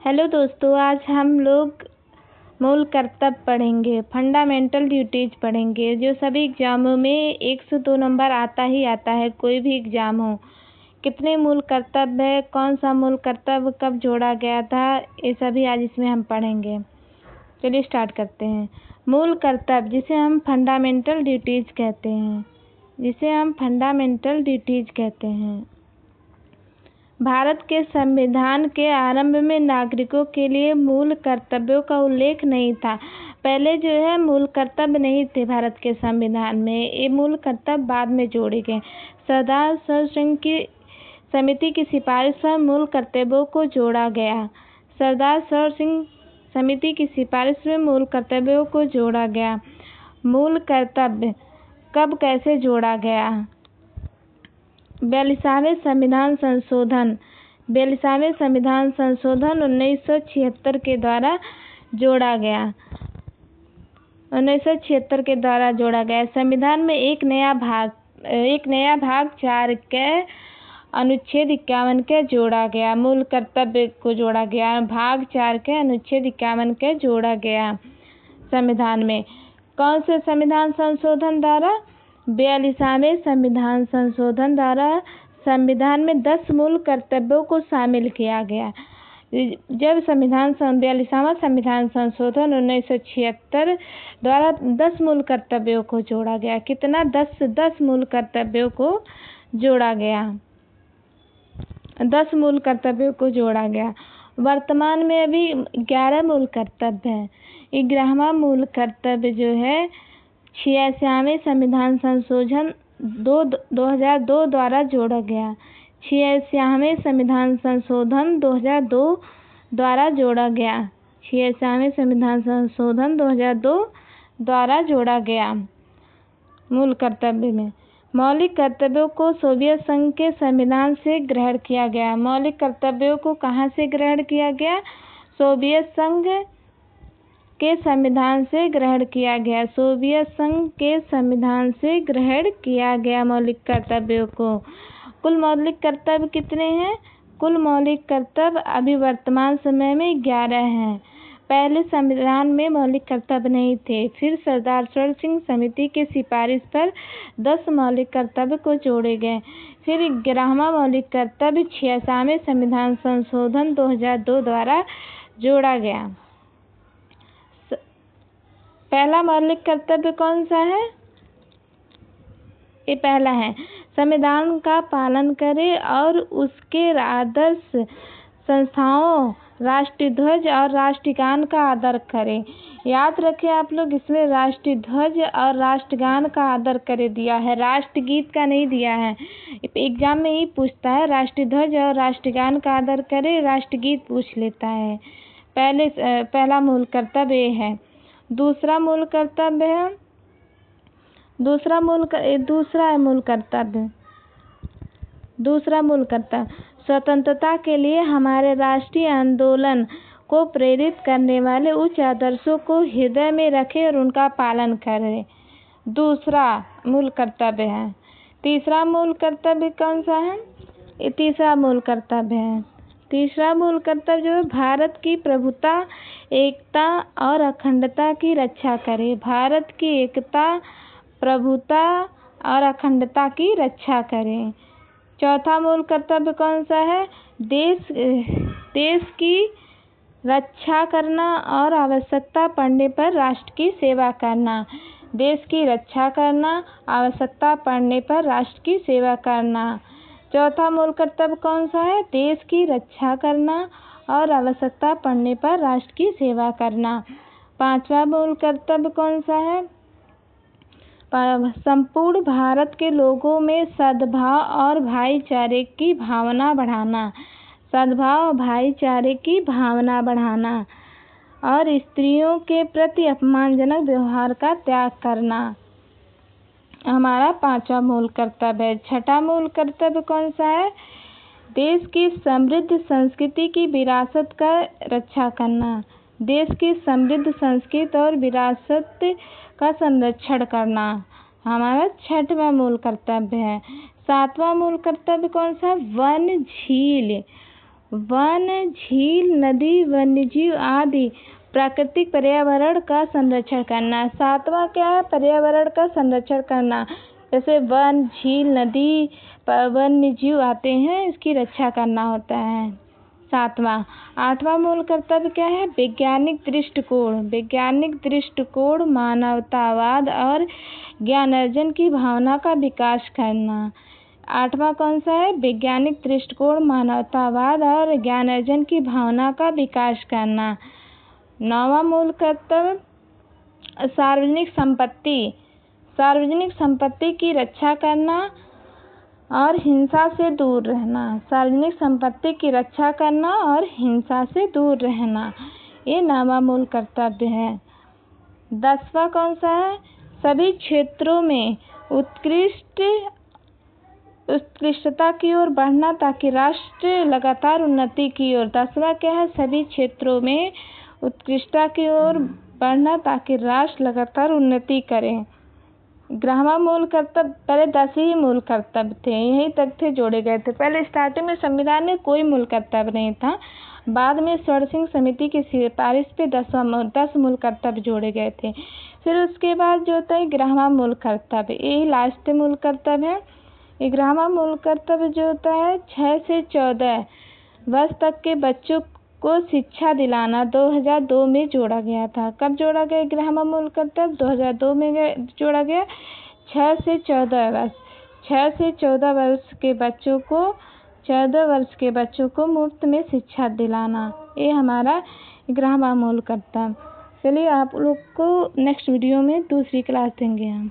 Hello दोस्तों, आज हम लोग मूल कर्तव्य पढ़ेंगे, फंडामेंटल ड्यूटीज पढ़ेंगे, जो सभी एग्जामों में 102 नंबर आता ही आता है। कोई भी एग्जाम हो, कितने मूल कर्तव्य है, कौन सा मूल कर्तव्य कब जोड़ा गया था, ये सभी आज इसमें हम पढ़ेंगे। चलिए स्टार्ट करते हैं। मूल कर्तव्य, जिसे हम फंडामेंटल ड्यूटीज कहते हैं, भारत के संविधान के आरंभ में नागरिकों के लिए मूल कर्तव्यों का उल्लेख नहीं था। पहले जो है मूल कर्तव्य नहीं थे भारत के संविधान में, ये मूल कर्तव्य बाद में जोड़े गए। सरदार सरोज की समिति की सिफारिश पर मूल कर्तव्यों को जोड़ा गया। सरदार सरोज समिति की सिफारिश में मूल कर्तव्यों को जोड़ा गया। मूल कर्तव्य कब कैसे जोड़ा गया? 42वें संविधान संशोधन 1976 के द्वारा जोड़ा गया। 1976 के द्वारा जोड़ा गया। संविधान में एक नया भाग 4 के अनुच्छेद 51 के जोड़ा गया। मूल कर्तव्य को जोड़ा गया। भाग 4 के अनुच्छेद 51 के जोड़ा गया। संविधान में कौन से संविधान संशोधन द्वारा? 42वें संविधान संशोधन द्वारा संविधान में 10 मूल कर्तव्यों को शामिल किया गया। जब 42वां संविधान संशोधन 1976 द्वारा 10 मूल कर्तव्यों को जोड़ा गया। कितना? 10 मूल कर्तव्यों को जोड़ा गया। 10 मूल कर्तव्यों को जोड़ा गया। वर्तमान में अभी 11 मूल कर्तव्य है। 11वां मूल कर्तव्य जो है 86वें संविधान संशोधन 2002 द्वारा जोड़ा गया। 86वें संविधान संशोधन 2002 द्वारा जोड़ा गया। 86वें संविधान संशोधन 2002 द्वारा जोड़ा गया। मूल कर्तव्य में मौलिक कर्तव्यों को सोवियत संघ के संविधान से ग्रहण किया गया। मौलिक कर्तव्यों को कहाँ से ग्रहण किया गया? सोवियत संघ के संविधान से ग्रहण किया गया। सोवियत संघ के संविधान से ग्रहण किया गया मौलिक कर्तव्यों को। कुल मौलिक कर्तव्य कितने हैं? कुल मौलिक कर्तव्य अभी वर्तमान समय में 11 हैं। पहले संविधान में मौलिक कर्तव्य नहीं थे। फिर सरदार सरोज समिति के सिफारिश पर 10 मौलिक कर्तव्य को जोड़े गए। फिर 11वां मौलिक कर्तव्य 86वें संविधान संशोधन 2002 द्वारा जोड़ा गया। पहला मौलिक कर्तव्य कौन सा है? ये पहला है, संविधान का पालन करें और उसके आदर्श संस्थाओं, राष्ट्रीय ध्वज और राष्ट्रगान का आदर करें। याद रखें आप लोग, इसमें राष्ट्रीय ध्वज और राष्ट्रगान का आदर करें दिया है, राष्ट्रगीत का नहीं दिया है। एग्जाम में ही पूछता है, राष्ट्रीय ध्वज और राष्ट्रगान का आदर करें, राष्ट्रगीत पूछ लेता है। पहला मूल कर्तव्य ये है। दूसरा मूल कर्तव्य स्वतंत्रता के लिए हमारे राष्ट्रीय आंदोलन को प्रेरित करने वाले उच्च आदर्शों को हृदय में रखें और उनका पालन करें। दूसरा मूल कर्तव्य है। तीसरा मूल कर्तव्य कौन सा है? ये तीसरा मूल कर्तव्य है। तीसरा मूल कर्तव्य जो है, भारत की प्रभुता, एकता और अखंडता की रक्षा करें। भारत की एकता, प्रभुता और अखंडता की रक्षा करें। चौथा मूल कर्तव्य कौन सा है? देश की रक्षा करना और आवश्यकता पड़ने पर राष्ट्र की सेवा करना। देश की रक्षा करना, आवश्यकता पड़ने पर राष्ट्र की सेवा करना। चौथा मूल कर्तव्य कौन सा है? देश की रक्षा करना और आवश्यकता पड़ने पर राष्ट्र की सेवा करना। पांचवा मूल कर्तव्य कौन सा है? संपूर्ण भारत के लोगों में सद्भाव और भाईचारे की भावना बढ़ाना। सद्भाव और भाईचारे की भावना बढ़ाना और स्त्रियों के प्रति अपमानजनक व्यवहार का त्याग करना हमारा पांचवा मूल कर्तव्य है। छठा मूल कर्तव्य कौन सा है? देश की समृद्ध संस्कृति की विरासत का रक्षा करना। देश की समृद्ध संस्कृति और विरासत का संरक्षण करना हमारा छठवां मूल कर्तव्य है। सातवां मूल कर्तव्य कौन सा? वन, झील, वन, झील, नदी, वन्यजीव आदि प्राकृतिक पर्यावरण का संरक्षण करना। 7वां क्या है? पर्यावरण का संरक्षण करना। जैसे वन, झील, नदी, वन्यजीव आते हैं, इसकी रक्षा करना होता है 7वां। 8वां मूल कर्तव्य क्या है? वैज्ञानिक दृष्टिकोण। वैज्ञानिक दृष्टिकोण मानवतावाद और ज्ञानार्जन की भावना का विकास करना। 8वां कौन सा है? वैज्ञानिक दृष्टिकोण मानवतावाद और ज्ञानार्जन की भावना का विकास करना। 9वां मूल कर्तव्य सार्वजनिक संपत्ति। सार्वजनिक संपत्ति की रक्षा करना और हिंसा से दूर रहना। सार्वजनिक संपत्ति की रक्षा करना और हिंसा से दूर रहना, ये 9वां मूल कर्तव्य है। 10वां कौन सा है? सभी क्षेत्रों में उत्कृष्टता की ओर बढ़ना ताकि राष्ट्र लगातार उन्नति की ओर। 10वां क्या है? सभी क्षेत्रों में उत्कृष्टता की ओर बढ़ना ताकि राष्ट्र लगातार उन्नति करे। 11वां मूल कर्तव्य, पहले 10 ही मूल कर्तव्य थे, यहीं तक थे, जोड़े गए थे। पहले स्टार्टिंग में संविधान में कोई मूल कर्तव्य नहीं था, बाद में स्वर्ण सिंह समिति की सिफारिश पे 10 मूल कर्तव्य जोड़े गए थे। फिर उसके बाद जो होता है 11वां मूल कर्तव्य, यही लास्ट मूल कर्तव्य है। 11वां मूल कर्तव्य जो होता है 6 से 14 वर्ष तक के बच्चों को शिक्षा दिलाना, 2002 में जोड़ा गया था। कब जोड़ा गया 11वां मूल कर्तव्य? 2002 में जोड़ा गया। 6 से 14 वर्ष, 6 से 14 वर्ष के बच्चों को 14 वर्ष के बच्चों को मुफ्त में शिक्षा दिलाना, ये हमारा 11वां मूल कर्तव्य। चलिए आप लोग को नेक्स्ट वीडियो में दूसरी क्लास देंगे हम।